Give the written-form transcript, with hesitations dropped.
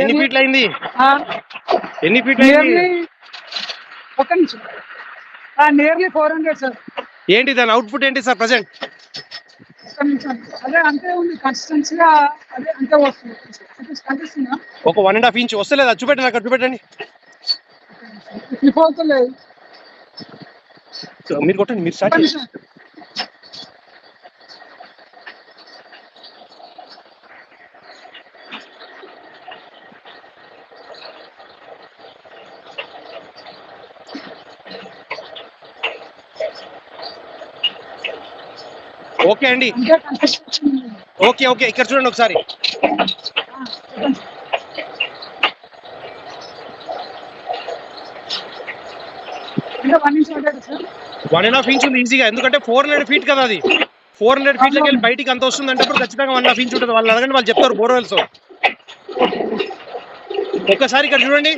ఎన్ని ఫీట్లు అయింది? ఎన్ని ఫీట్లు అయింది? నియర్లీ ఒక నిమిషం. Nearly 400 sir. ఏంటి దాని అవుట్పుట్ ఏంటి సార్ ప్రజెంట్? ఒక నిమిషం. అదే అంతే ఉంది కన్సిస్టెన్సీగా, అదే అంతే వస్తుంది. కనిపిస్తుందా? ఒక 1.5 ఇంచ్ వస్తలేదా? చూపెట్టండి, అక్కడ చూపెట్టండి. పోతలేదు. మీరు కొట్టండి, మీరు స్టార్ట్ చేయండి. ఓకే అండి, ఓకే ఓకే. ఇక్కడ చూడండి ఒకసారి. 1.5 ఇంచ్ ఉంది ఈజీగా, ఎందుకంటే 400 ఫీట్ కదా అది. 400 ఫీట్లకి వెళ్ళి బయటికి అంత వస్తుంది అంటే ఖచ్చితంగా 1.5 ఇంచ్ ఉంటుంది. వాళ్ళు అడగండి, వాళ్ళు చెప్తారు బోర్వెల్స్. ఒక్కసారి ఇక్కడ చూడండి.